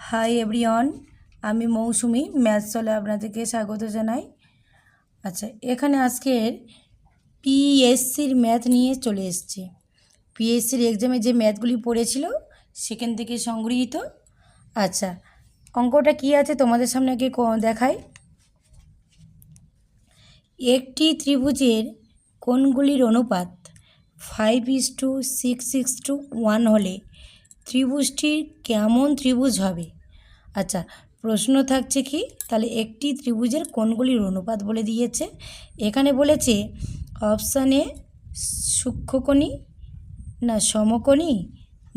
Hi everyone, আমি মৌসুমি math সলে আপনাদেরকে স্বাগত জানাই। আচ্ছা, এখানে আজকের পিএসসির ম্যাথ নিয়ে চলে এসেছি। পিএসসির এক্সামে যে ম্যাথগুলি পড়েছিল সেখান থেকে সংগৃহীত। আচ্ছা, অঙ্কটা কি আছে তোমাদের সামনে আগে দেখাই। একটি ত্রিভুজের কোণগুলির অনুপাত 5:6:1 হলে ত্রিভুজটির কেমন ত্রিভুজ হবে? আচ্ছা, প্রশ্ন থাকছে কি, তাহলে একটি ত্রিভুজের কোণগুলির অনুপাত বলে দিয়েছে। এখানে বলেছে অপশানে সূক্ষ্মকোণী না সমকোণী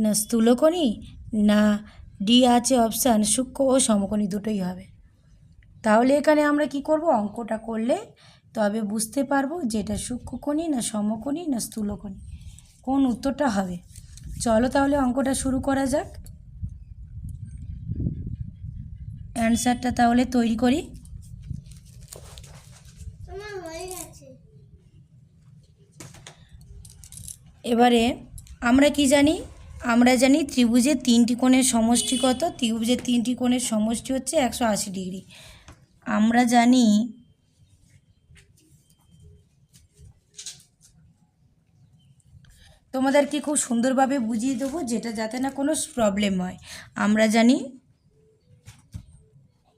না স্থূলকোণী না ডি আছে অপশান সূক্ষ্ম ও সমকোণী, দুটোই হবে। তাহলে এখানে আমরা কি করব, অঙ্কটা করলে তবে বুঝতে পারবো যে এটা সূক্ষ্মকোণী না সমকোণী না স্থূলকোণী, কোন উত্তরটা হবে। চলো তাহলে অঙ্কটা শুরু করা যাক। অ্যান্সারটা তাহলে তৈরি করি। এবারে আমরা কি জানি, আমরা জানি ত্রিভুজের তিনটি কোণের সমষ্টি কত? ত্রিভুজের তিনটি কোণের সমষ্টি হচ্ছে 180 ডিগ্রি। আমরা জানি তোমাদেরকে খুব সুন্দরভাবে বুঝিয়ে দেবো, যেটা যাতে না কোনো প্রবলেম হয়। আমরা জানি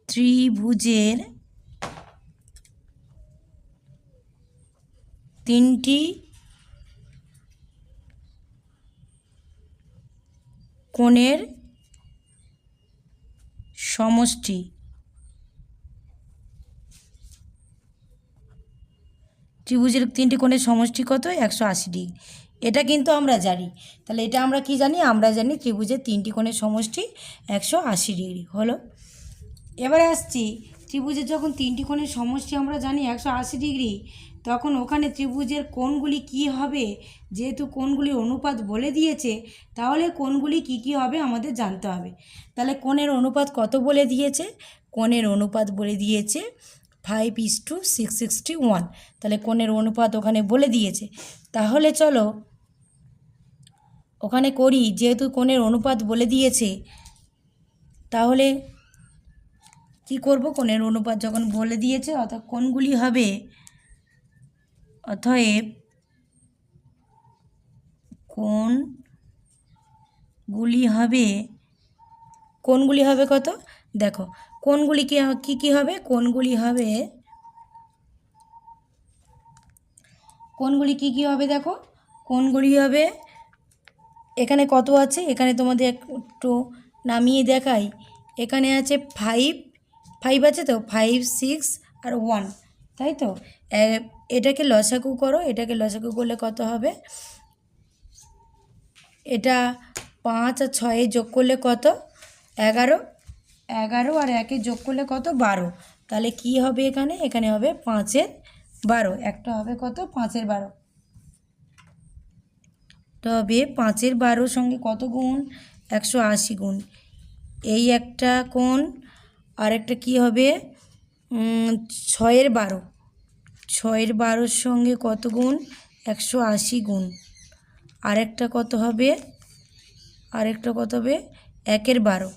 ত্রিভুজের তিনটি কোণের সমষ্টি ত্রিভুজের তিনটি কোণের সমষ্টি কত? 180 ডিগ্রি। এটা কিন্তু আমরা জানি। তাহলে এটা আমরা কি জানি? আমরা জানি ত্রিভুজের তিনটি কোণের সমষ্টি 180 ডিগ্রি হলো। এবারে আসছি, ত্রিভুজের যখন তিনটি কোণের সমষ্টি আমরা জানি 180 ডিগ্রি, তখন ওখানে ত্রিভুজের কোণগুলি কি হবে? যেহেতু কোণগুলির অনুপাত বলে দিয়েছে, তাহলে কোণগুলি কি কি হবে আমাদের জানতে হবে। তাহলে কোণের অনুপাত কত বলে দিয়েছে? কোণের অনুপাত বলে দিয়েছে 5:6:1। তাহলে কোণের অনুপাত ওখানে বলে দিয়েছে। তাহলে চলো ওখানে করি, যেহেতু কোণের অনুপাত বলে দিয়েছে তাহলে কি করব, কোণের অনুপাত যখন বলে দিয়েছে অর্থাৎ কোণগুলি হবে, অতএব কোণগুলি হবে কত? দেখো কোণগুলি কি হবে, কোণগুলি কি কি হবে দেখো, কোণগুলি হবে এখানে কত আছে, এখানে তোমাদের একটু নামিয়ে দেখাই। এখানে আছে 5 আছে তো, 5, 6 আর 1, তাই তো। এটাকে লসাগু করো, এটাকে লসাগু করলে কত হবে? এটা 5 আর 6 যোগ করলে কত? 11 আর 1 যোগ করলে কত? 12। তাহলে কি হবে এখানে? এখানে হবে 5-এর 12। একটা হবে কত? 5-এর 12। তবে 5-এর 12 সঙ্গে কত গুণ? 180 গুণ। এই একটা কোণ, আর একটা কী হবে? 6-এর 12। 6-এর 12 সঙ্গে কত গুণ? 180 গুণ। আরেকটা কত হবে? 1-এর 12।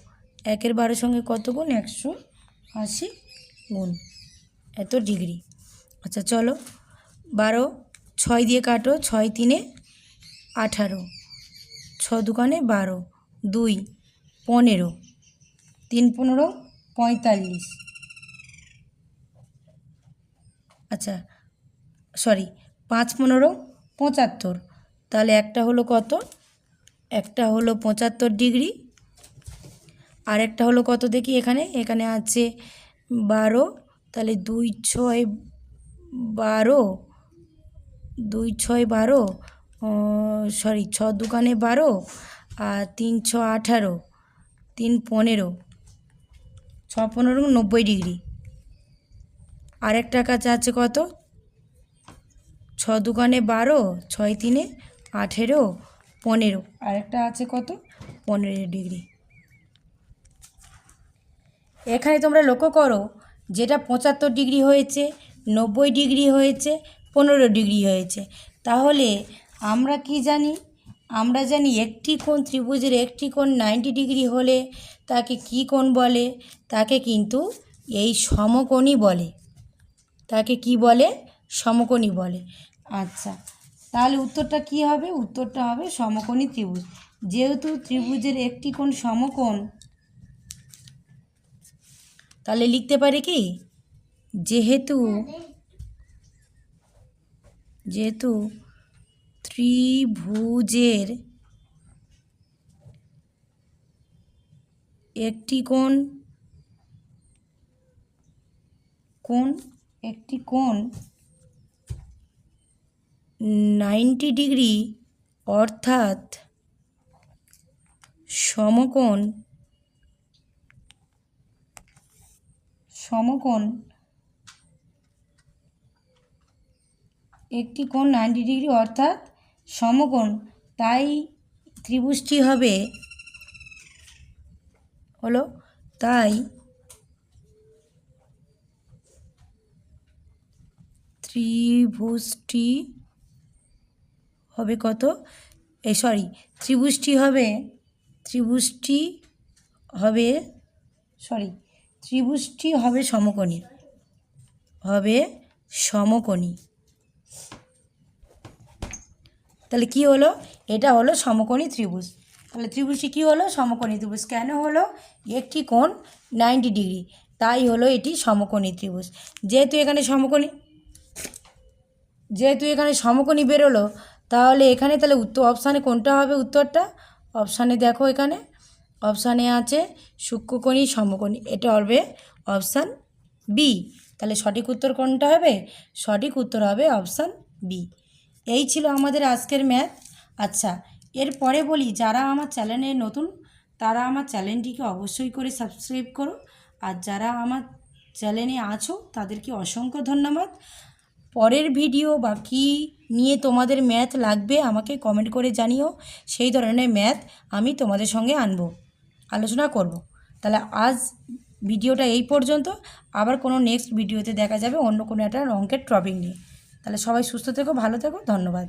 1-এর 12 সঙ্গে কত গুণ? 180 গুণ, এত ডিগ্রি। আচ্ছা চলো, 12 6 দিয়ে কাটো, 6-3 18, 6-2 12, 2 15, 3-15 45। আচ্ছা সরি, 5-15 75। তাহলে একটা হলো কত? একটা হলো 75 ডিগ্রি, আর একটা হলো কত দেখি, এখানে আছে 12। তাহলে 2, 6, 12, 2, 6, 12, সরি 6-2 12 আর 3, 6, 18, 3, 15, 6-15 90 ডিগ্রি। আরেকটা কাছে আছে কত? 6-2 12, 6-3 18, 15। আরেকটা আছে কত? 15 ডিগ্রি। এখানে তোমরা লক্ষ্য করো, যেটা 75 ডিগ্রি হয়েছে, 90 ডিগ্রি হয়েছে, 15 ডিগ্রি হয়েছে। তাহলে আমরা কি জানি, আমরা জানি একটি কোণ ত্রিভুজের একটি কোণ 90 ডিগ্রি হলে তাকে কি কোণ বলে? তাকে কিন্তু এই সমকোণই বলে। তাকে কি বলে? সমকোণই বলে। আচ্ছা, তাহলে উত্তরটা কি হবে? উত্তরটা হবে সমকোণী ত্রিভুজ। যেহেতু ত্রিভুজের একটি কোণ সমকোণ, তাহলে লিখতে পারি কি? যেহেতু ত্রিভুজের একটি কোণ 90 ডিগ্রি অর্থাৎ সমকোণ একটি কোণ 90 ডিগ্রি অর্থাৎ সমকোণ, তাই ত্রিভুজটি হবে তাই ত্রিভুজটি হবে কত? ত্রিভুজটি হবে সমকোণী। তাহলে কি হলো? এটা হলো সমকোণী ত্রিভুজ। তাহলে ত্রিভুজটি কি হলো? সমকোণী ত্রিভুজ। কেন হলো? একটি কোণ 90 ডিগ্রি, তাই হলো এটি সমকোণী ত্রিভুজ। যেহেতু এখানে সমকোণী বেরোলো, তাহলে এখানে অপশানে কোনটা হবে? উত্তরটা অপশানে দেখো, এখানে অপশানে আছে সূক্ষ্মকোণী সমকোণী, এটা হবে অপশান বি। তাহলে সঠিক উত্তর কোনটা হবে? সঠিক উত্তর হবে অপশান বি। এই ছিল আমাদের আজকের ম্যাথ। আচ্ছা, এরপরে বলি, যারা আমার চ্যানেলে নতুন তারা আমার চ্যানেলটিকে অবশ্যই করে সাবস্ক্রাইব করো, আর যারা আমার চ্যানেলে আছো তাদেরকে অসংখ্য ধন্যবাদ। পরের ভিডিও বা কী নিয়ে তোমাদের ম্যাথ লাগবে আমাকে কমেন্ট করে জানিও, সেই ধরনের ম্যাথ আমি তোমাদের সঙ্গে আলোচনা করব। তাহলে আজ ভিডিওটা এই পর্যন্ত, আবার কোনো নেক্সট ভিডিওতে দেখা যাবে অন্য কোনো একটা অঙ্কের টপিক নিয়ে। তাহলে সবাই সুস্থ থেকো, ভালো থেকো, ধন্যবাদ।